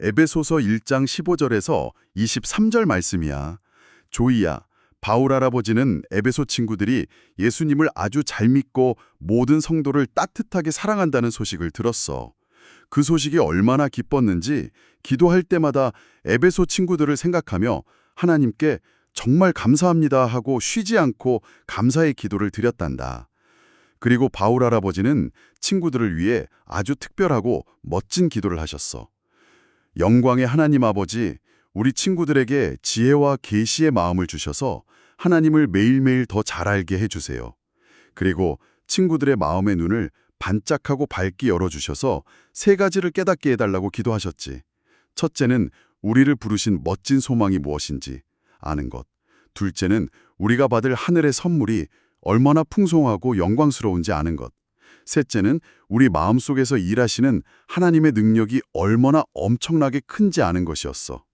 에베소서 1장 15절에서 23절 말씀이야. 조이야, 바울 할아버지는 에베소 친구들이 예수님을 아주 잘 믿고 모든 성도를 따뜻하게 사랑한다는 소식을 들었어. 그 소식이 얼마나 기뻤는지 기도할 때마다 에베소 친구들을 생각하며 하나님께 정말 감사합니다 하고 쉬지 않고 감사의 기도를 드렸단다. 그리고 바울 할아버지는 친구들을 위해 아주 특별하고 멋진 기도를 하셨어. 영광의 하나님 아버지, 우리 친구들에게 지혜와 계시의 마음을 주셔서 하나님을 매일매일 더 잘 알게 해주세요. 그리고 친구들의 마음의 눈을 반짝하고 밝게 열어주셔서 세 가지를 깨닫게 해달라고 기도하셨지. 첫째는 우리를 부르신 멋진 소망이 무엇인지 아는 것. 둘째는 우리가 받을 하늘의 선물이 얼마나 풍성하고 영광스러운지 아는 것. 셋째는 우리 마음속에서 일하시는 하나님의 능력이 얼마나 엄청나게 큰지 아는 것이었어.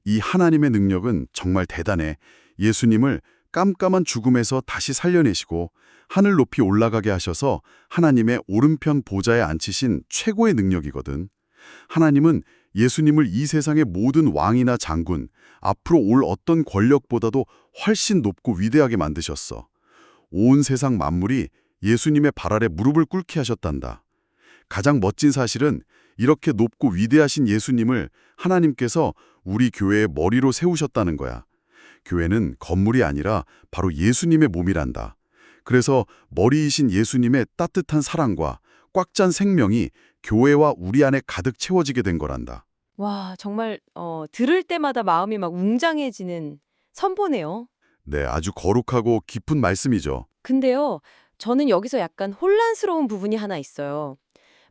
이 하나님의 능력은 정말 대단해. 예수님을 깜깜한 죽음에서 다시 살려내시고 하늘 높이 올라가게 하셔서 하나님의 오른편 보좌에 앉히신 최고의 능력이거든. 하나님은 예수님을 이 세상의 모든 왕이나 장군, 앞으로 올 어떤 권력보다도 훨씬 높고 위대하게 만드셨어. 온 세상 만물이 예수님의 발 아래 무릎을 꿇게 하셨단다. 가장 멋진 사실은 이렇게 높고 위대하신 예수님을 하나님께서 우리 교회의 머리로 세우셨다는 거야. 교회는 건물이 아니라 바로 예수님의 몸이란다. 그래서 머리이신 예수님의 따뜻한 사랑과 꽉 찬 생명이 교회와 우리 안에 가득 채워지게 된 거란다. 와, 정말 들을 때마다 마음이 막 웅장해지는 선포네요. 네, 아주 거룩하고 깊은 말씀이죠. 근데요, 저는 여기서 약간 혼란스러운 부분이 하나 있어요.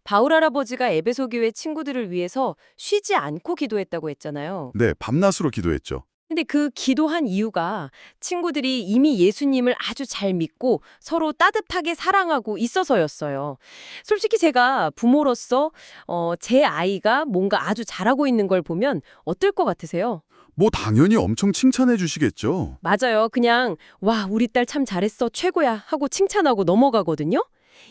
바울 할아버지가 에베소 교회 친구들을 위해서 쉬지 않고 기도했다고 했잖아요. 네, 밤낮으로 기도했죠. 근데 그 기도한 이유가 친구들이 이미 예수님을 아주 잘 믿고 서로 따뜻하게 사랑하고 있어서였어요. 솔직히 제가 부모로서 제 아이가 뭔가 아주 잘하고 있는 걸 보면 어떨 것 같으세요? 뭐 당연히 엄청 칭찬해 주시겠죠. 맞아요. 그냥 와, 우리 딸 참 잘했어, 최고야 하고 칭찬하고 넘어가거든요.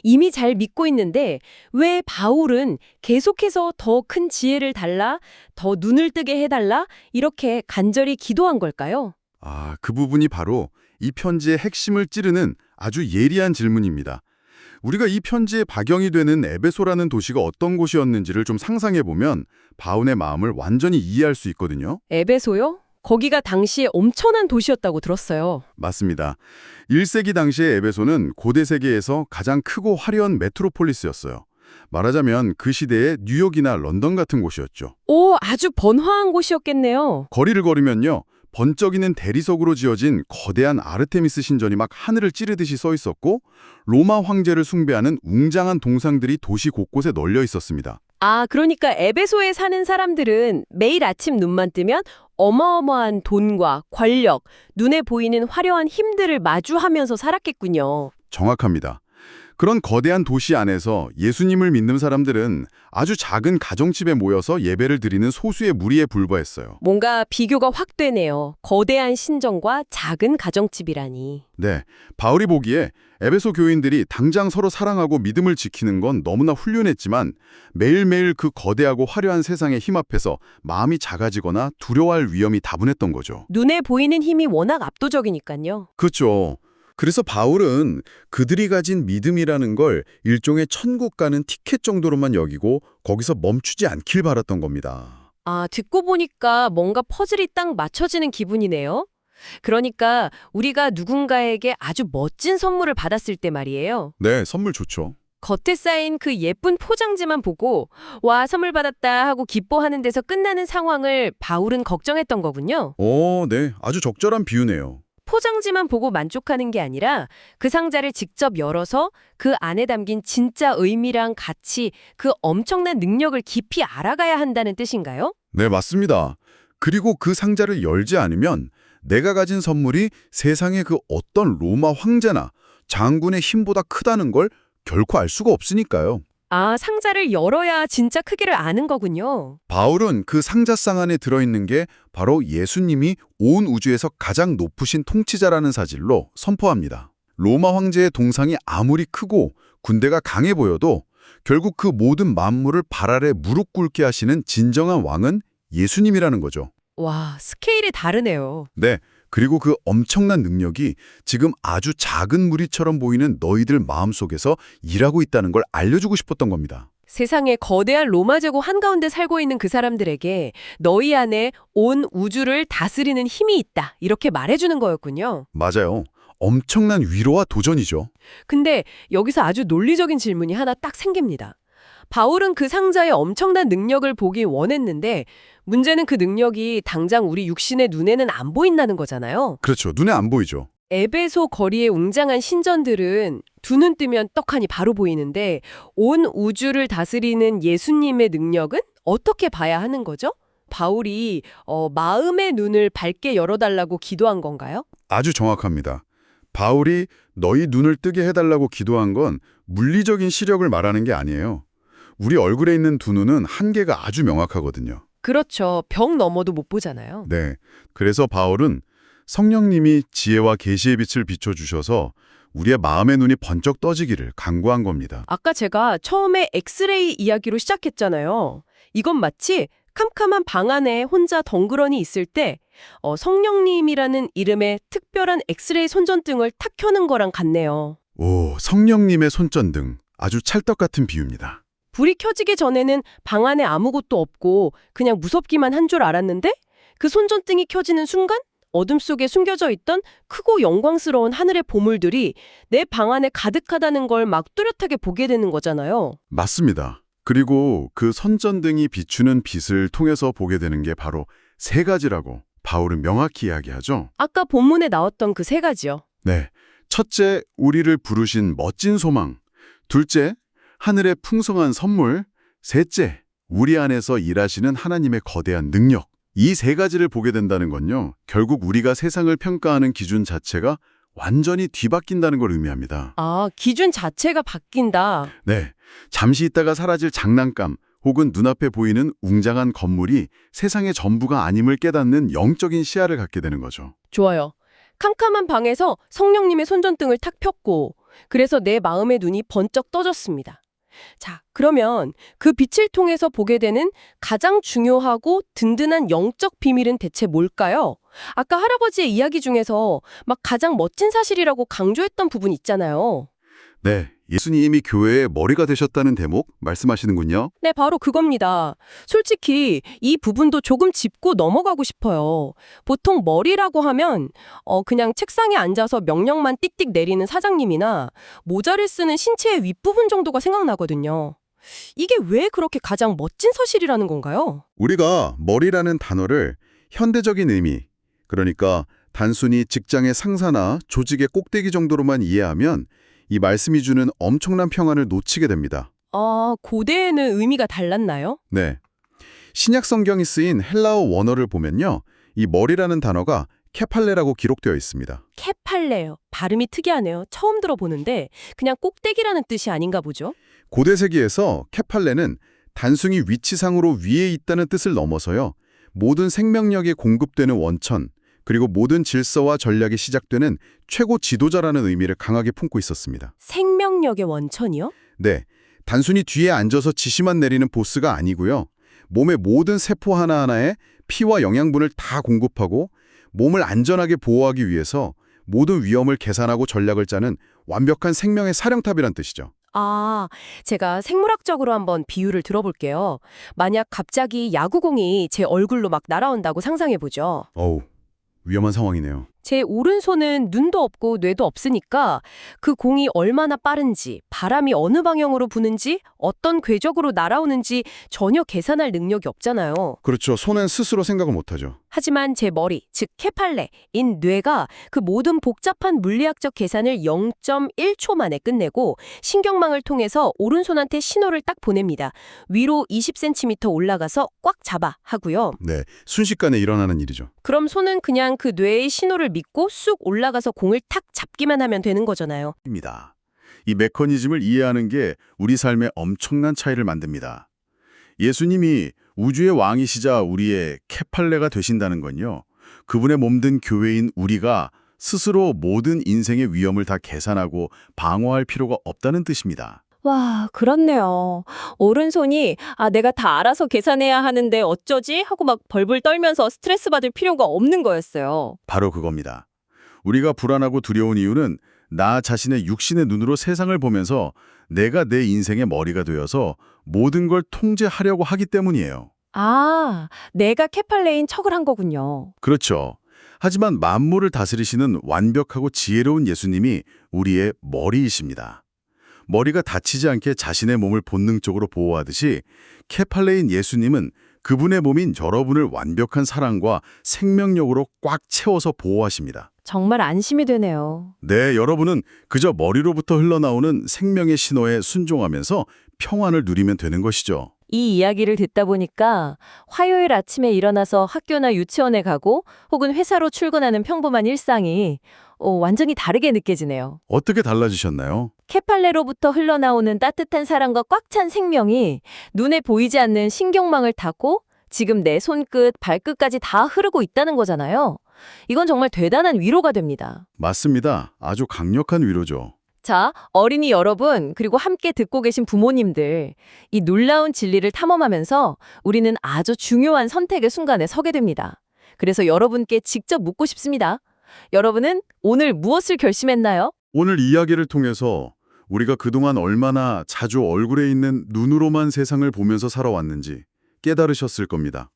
이미 잘 믿고 있는데 왜 바울은 계속해서 더 큰 지혜를 달라, 더 눈을 뜨게 해달라 이렇게 간절히 기도한 걸까요? 아, 그 부분이 바로 이 편지의 핵심을 찌르는 아주 예리한 질문입니다. 우리가 이 편지에 박영이 되는 에베소라는 도시가 어떤 곳이었는지를 좀 상상해보면 바울의 마음을 완전히 이해할 수 있거든요. 에베소요? 거기가 당시에 엄청난 도시였다고 들었어요. 맞습니다. 1세기 당시의 에베소는 고대 세계에서 가장 크고 화려한 메트로폴리스였어요. 말하자면 그 시대의 뉴욕이나 런던 같은 곳이었죠. 오, 아주 번화한 곳이었겠네요. 거리를 걸으면요, 번쩍이는 대리석으로 지어진 거대한 아르테미스 신전이 막 하늘을 찌르듯이 서 있었고 로마 황제를 숭배하는 웅장한 동상들이 도시 곳곳에 널려 있었습니다. 아, 그러니까 에베소에 사는 사람들은 매일 아침 눈만 뜨면 어마어마한 돈과 권력, 눈에 보이는 화려한 힘들을 마주하면서 살았겠군요. 정확합니다. 그런 거대한 도시 안에서 예수님을 믿는 사람들은 아주 작은 가정집에 모여서 예배를 드리는 소수의 무리에 불과했어요. 뭔가 비교가 확 되네요. 거대한 신전과 작은 가정집이라니. 네, 바울이 보기에 에베소 교인들이 당장 서로 사랑하고 믿음을 지키는 건 너무나 훌륭했지만 매일매일 그 거대하고 화려한 세상의 힘 앞에서 마음이 작아지거나 두려워할 위험이 다분했던 거죠. 눈에 보이는 힘이 워낙 압도적이니까요. 그렇죠. 그래서 바울은 그들이 가진 믿음이라는 걸 일종의 천국 가는 티켓 정도로만 여기고 거기서 멈추지 않길 바랐던 겁니다. 아, 듣고 보니까 뭔가 퍼즐이 딱 맞춰지는 기분이네요. 그러니까 우리가 누군가에게 아주 멋진 선물을 받았을 때 말이에요. 네, 선물 좋죠. 겉에 쌓인 그 예쁜 포장지만 보고 와, 선물 받았다 하고 기뻐하는 데서 끝나는 상황을 바울은 걱정했던 거군요. 네, 아주 적절한 비유네요. 포장지만 보고 만족하는 게 아니라 그 상자를 직접 열어서 그 안에 담긴 진짜 의미랑 가치, 그 엄청난 능력을 깊이 알아가야 한다는 뜻인가요? 네, 맞습니다. 그리고 그 상자를 열지 않으면 내가 가진 선물이 세상의 그 어떤 로마 황제나 장군의 힘보다 크다는 걸 결코 알 수가 없으니까요. 아, 상자를 열어야 진짜 크기를 아는 거군요. 바울은 그 상자상 안에 들어있는 게 바로 예수님이 온 우주에서 가장 높으신 통치자라는 사실로 선포합니다. 로마 황제의 동상이 아무리 크고 군대가 강해 보여도 결국 그 모든 만물을 발 아래 무릎 꿇게 하시는 진정한 왕은 예수님이라는 거죠. 와, 스케일이 다르네요. 네, 그리고 그 엄청난 능력이 지금 아주 작은 무리처럼 보이는 너희들 마음속에서 일하고 있다는 걸 알려주고 싶었던 겁니다. 세상에 거대한 로마 제국 한가운데 살고 있는 그 사람들에게 너희 안에 온 우주를 다스리는 힘이 있다. 이렇게 말해주는 거였군요. 맞아요. 엄청난 위로와 도전이죠. 근데 여기서 아주 논리적인 질문이 하나 딱 생깁니다. 바울은 그 상자의 엄청난 능력을 보기 원했는데 문제는 그 능력이 당장 우리 육신의 눈에는 안 보인다는 거잖아요. 그렇죠. 눈에 안 보이죠. 에베소 거리의 웅장한 신전들은 두 눈 뜨면 떡하니 바로 보이는데 온 우주를 다스리는 예수님의 능력은 어떻게 봐야 하는 거죠? 바울이 마음의 눈을 밝게 열어달라고 기도한 건가요? 아주 정확합니다. 바울이 너희 눈을 뜨게 해달라고 기도한 건 물리적인 시력을 말하는 게 아니에요. 우리 얼굴에 있는 두 눈은 한계가 아주 명확하거든요. 그렇죠. 벽 너머도 못 보잖아요. 네. 그래서 바울은 성령님이 지혜와 계시의 빛을 비춰주셔서 우리의 마음의 눈이 번쩍 떠지기를 간구한 겁니다. 아까 제가 처음에 엑스레이 이야기로 시작했잖아요. 이건 마치 캄캄한 방 안에 혼자 덩그러니 있을 때 성령님이라는 이름의 특별한 엑스레이 손전등을 탁 켜는 거랑 같네요. 오, 성령님의 손전등. 아주 찰떡 같은 비유입니다. 불이 켜지기 전에는 방 안에 아무것도 없고 그냥 무섭기만 한 줄 알았는데 그 손전등이 켜지는 순간 어둠 속에 숨겨져 있던 크고 영광스러운 하늘의 보물들이 내 방 안에 가득하다는 걸 막 뚜렷하게 보게 되는 거잖아요. 맞습니다. 그리고 그 손전등이 비추는 빛을 통해서 보게 되는 게 바로 세 가지라고 바울은 명확히 이야기하죠. 아까 본문에 나왔던 그 세 가지요. 네. 첫째, 우리를 부르신 멋진 소망. 둘째, 하늘의 풍성한 선물. 셋째, 우리 안에서 일하시는 하나님의 거대한 능력. 이 세 가지를 보게 된다는 건요, 결국 우리가 세상을 평가하는 기준 자체가 완전히 뒤바뀐다는 걸 의미합니다. 아, 기준 자체가 바뀐다. 네, 잠시 있다가 사라질 장난감 혹은 눈앞에 보이는 웅장한 건물이 세상의 전부가 아님을 깨닫는 영적인 시야를 갖게 되는 거죠. 좋아요. 캄캄한 방에서 성령님의 손전등을 탁 폈고 그래서 내 마음의 눈이 번쩍 떠졌습니다. 자, 그러면 그 빛을 통해서 보게 되는 가장 중요하고 든든한 영적 비밀은 대체 뭘까요? 아까 할아버지의 이야기 중에서 막 가장 멋진 사실이라고 강조했던 부분 있잖아요. 네, 예수님이 교회의 머리가 되셨다는 대목 말씀하시는군요. 네, 바로 그겁니다. 솔직히 이 부분도 조금 짚고 넘어가고 싶어요. 보통 머리라고 하면 그냥 책상에 앉아서 명령만 띡띡 내리는 사장님이나 모자를 쓰는 신체의 윗부분 정도가 생각나거든요. 이게 왜 그렇게 가장 멋진 서실이라는 건가요? 우리가 머리라는 단어를 현대적인 의미, 그러니까 단순히 직장의 상사나 조직의 꼭대기 정도로만 이해하면 이 말씀이 주는 엄청난 평안을 놓치게 됩니다. 아, 고대에는 의미가 달랐나요? 네. 신약 성경이 쓰인 헬라어 원어를 보면요, 이 머리라는 단어가 케팔레라고 기록되어 있습니다. 케팔레요. 발음이 특이하네요. 처음 들어보는데 그냥 꼭대기라는 뜻이 아닌가 보죠? 고대 세계에서 케팔레는 단순히 위치상으로 위에 있다는 뜻을 넘어서요, 모든 생명력이 공급되는 원천, 그리고 모든 질서와 전략이 시작되는 최고 지도자라는 의미를 강하게 품고 있었습니다. 생명력의 원천이요? 네, 단순히 뒤에 앉아서 지시만 내리는 보스가 아니고요, 몸의 모든 세포 하나하나에 피와 영양분을 다 공급하고 몸을 안전하게 보호하기 위해서 모든 위험을 계산하고 전략을 짜는 완벽한 생명의 사령탑이란 뜻이죠. 아, 제가 생물학적으로 한번 비유를 들어볼게요. 만약 갑자기 야구공이 제 얼굴로 막 날아온다고 상상해보죠. 어우, 위험한 상황이네요. 제 오른손은 눈도 없고 뇌도 없으니까 그 공이 얼마나 빠른지, 바람이 어느 방향으로 부는지, 어떤 궤적으로 날아오는지 전혀 계산할 능력이 없잖아요. 그렇죠. 손은 스스로 생각을 못하죠. 하지만 제 머리, 즉 케팔레인 뇌가 그 모든 복잡한 물리학적 계산을 0.1초 만에 끝내고 신경망을 통해서 오른손한테 신호를 딱 보냅니다. 위로 20cm 올라가서 꽉 잡아 하고요. 네, 순식간에 일어나는 일이죠. 그럼 손은 그냥 그 뇌의 신호를 믿고 쑥 올라가서 공을 탁 잡기만 하면 되는 거잖아요. 입니다. 이 메커니즘을 이해하는 게 우리 삶에 엄청난 차이를 만듭니다. 예수님이 우주의 왕이시자 우리의 케팔레가 되신다는 건요, 그분의 몸든 교회인 우리가 스스로 모든 인생의 위험을 다 계산하고 방어할 필요가 없다는 뜻입니다. 와, 그렇네요. 오른손이 내가 다 알아서 계산해야 하는데 어쩌지? 하고 막 벌벌 떨면서 스트레스 받을 필요가 없는 거였어요. 바로 그겁니다. 우리가 불안하고 두려운 이유는 나 자신의 육신의 눈으로 세상을 보면서 내가 내 인생의 머리가 되어서 모든 걸 통제하려고 하기 때문이에요. 아, 내가 케팔레인 척을 한 거군요. 그렇죠. 하지만 만물을 다스리시는 완벽하고 지혜로운 예수님이 우리의 머리이십니다. 머리가 다치지 않게 자신의 몸을 본능적으로 보호하듯이 케팔레인 예수님은 그분의 몸인 여러분을 완벽한 사랑과 생명력으로 꽉 채워서 보호하십니다. 정말 안심이 되네요. 네, 여러분은 그저 머리로부터 흘러나오는 생명의 신호에 순종하면서 평안을 누리면 되는 것이죠. 이 이야기를 듣다 보니까 화요일 아침에 일어나서 학교나 유치원에 가고 혹은 회사로 출근하는 평범한 일상이 완전히 다르게 느껴지네요. 어떻게 달라지셨나요? 케팔레로부터 흘러나오는 따뜻한 사랑과 꽉 찬 생명이 눈에 보이지 않는 신경망을 타고 지금 내 손끝, 발끝까지 다 흐르고 있다는 거잖아요. 이건 정말 대단한 위로가 됩니다. 맞습니다. 아주 강력한 위로죠. 자, 어린이 여러분, 그리고 함께 듣고 계신 부모님들, 이 놀라운 진리를 탐험하면서 우리는 아주 중요한 선택의 순간에 서게 됩니다. 그래서 여러분께 직접 묻고 싶습니다. 여러분은 오늘 무엇을 결심했나요? 오늘 이야기를 통해서 우리가 그동안 얼마나 자주 얼굴에 있는 눈으로만 세상을 보면서 살아왔는지 깨달으셨을 겁니다.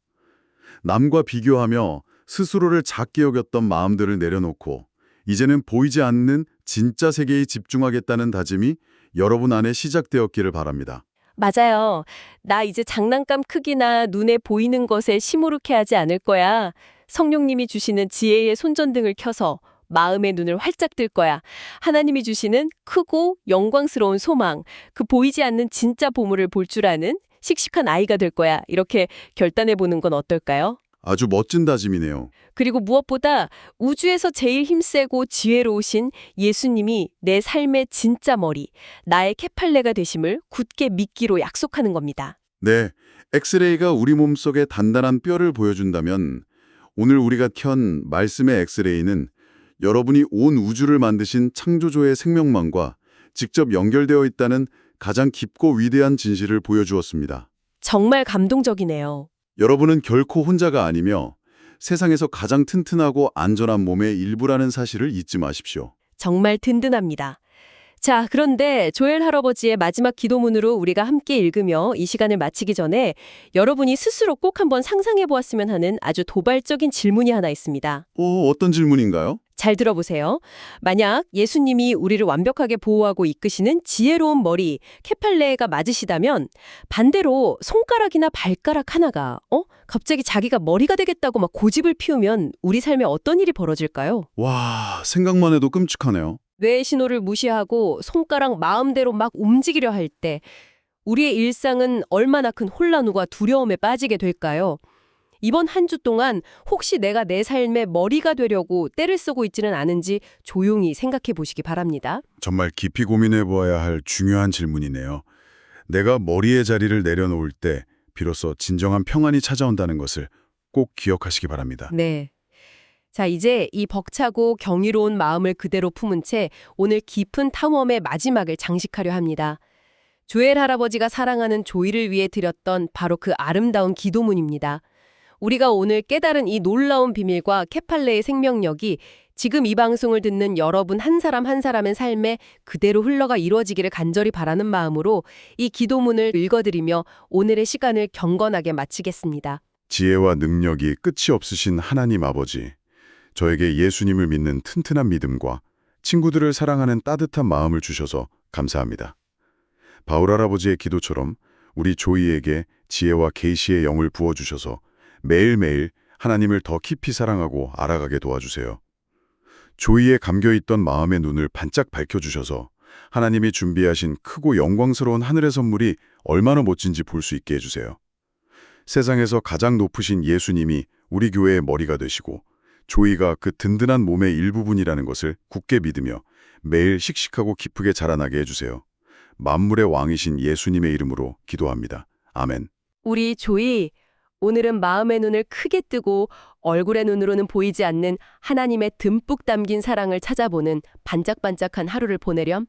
남과 비교하며 스스로를 작게 여겼던 마음들을 내려놓고 이제는 보이지 않는 진짜 세계에 집중하겠다는 다짐이 여러분 안에 시작되었기를 바랍니다. 맞아요. 나 이제 장난감 크기나 눈에 보이는 것에 시무룩해 하지 않을 거야. 성령님이 주시는 지혜의 손전등을 켜서 마음의 눈을 활짝 뜰 거야. 하나님이 주시는 크고 영광스러운 소망, 그 보이지 않는 진짜 보물을 볼 줄 아는 씩씩한 아이가 될 거야. 이렇게 결단해 보는 건 어떨까요? 아주 멋진 다짐이네요. 그리고 무엇보다 우주에서 제일 힘세고 지혜로우신 예수님이 내 삶의 진짜 머리, 나의 케팔레가 되심을 굳게 믿기로 약속하는 겁니다. 네, 엑스레이가 우리 몸속의 단단한 뼈를 보여준다면 오늘 우리가 켠 말씀의 엑스레이는 여러분이 온 우주를 만드신 창조주의 생명망과 직접 연결되어 있다는 가장 깊고 위대한 진실을 보여주었습니다. 정말 감동적이네요. 여러분은 결코 혼자가 아니며 세상에서 가장 튼튼하고 안전한 몸의 일부라는 사실을 잊지 마십시오. 정말 든든합니다. 자, 그런데 조엘 할아버지의 마지막 기도문으로 우리가 함께 읽으며 이 시간을 마치기 전에 여러분이 스스로 꼭 한번 상상해 보았으면 하는 아주 도발적인 질문이 하나 있습니다. 어떤 질문인가요? 잘 들어보세요. 만약 예수님이 우리를 완벽하게 보호하고 이끄시는 지혜로운 머리, 케팔레가 맞으시다면 반대로 손가락이나 발가락 하나가 갑자기 자기가 머리가 되겠다고 막 고집을 피우면 우리 삶에 어떤 일이 벌어질까요? 와, 생각만 해도 끔찍하네요. 뇌의 신호를 무시하고 손가락 마음대로 막 움직이려 할 때 우리의 일상은 얼마나 큰 혼란과 두려움에 빠지게 될까요? 이번 한 주 동안 혹시 내가 내 삶의 머리가 되려고 때를 쓰고 있지는 않은지 조용히 생각해 보시기 바랍니다. 정말 깊이 고민해 보아야 할 중요한 질문이네요. 내가 머리의 자리를 내려놓을 때 비로소 진정한 평안이 찾아온다는 것을 꼭 기억하시기 바랍니다. 네. 자, 이제 이 벅차고 경이로운 마음을 그대로 품은 채 오늘 깊은 탐험의 마지막을 장식하려 합니다. 조엘 할아버지가 사랑하는 조이를 위해 드렸던 바로 그 아름다운 기도문입니다. 우리가 오늘 깨달은 이 놀라운 비밀과 케팔레의 생명력이 지금 이 방송을 듣는 여러분 한 사람 한 사람의 삶에 그대로 흘러가 이루어지기를 간절히 바라는 마음으로 이 기도문을 읽어드리며 오늘의 시간을 경건하게 마치겠습니다. 지혜와 능력이 끝이 없으신 하나님 아버지, 저에게 예수님을 믿는 튼튼한 믿음과 친구들을 사랑하는 따뜻한 마음을 주셔서 감사합니다. 바울 할아버지의 기도처럼 우리 조이에게 지혜와 계시의 영을 부어주셔서 매일매일 하나님을 더 깊이 사랑하고 알아가게 도와주세요. 조이에 감겨있던 마음의 눈을 반짝 밝혀주셔서 하나님이 준비하신 크고 영광스러운 하늘의 선물이 얼마나 멋진지 볼 수 있게 해주세요. 세상에서 가장 높으신 예수님이 우리 교회의 머리가 되시고 조이가 그 든든한 몸의 일부분이라는 것을 굳게 믿으며 매일 씩씩하고 기쁘게 자라나게 해주세요. 만물의 왕이신 예수님의 이름으로 기도합니다. 아멘. 우리 조이, 오늘은 마음의 눈을 크게 뜨고 얼굴의 눈으로는 보이지 않는 하나님의 듬뿍 담긴 사랑을 찾아보는 반짝반짝한 하루를 보내렴.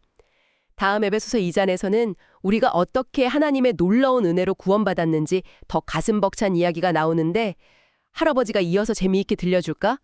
다음 에베소서 2장에서는 우리가 어떻게 하나님의 놀라운 은혜로 구원받았는지 더 가슴 벅찬 이야기가 나오는데 할아버지가 이어서 재미있게 들려줄까?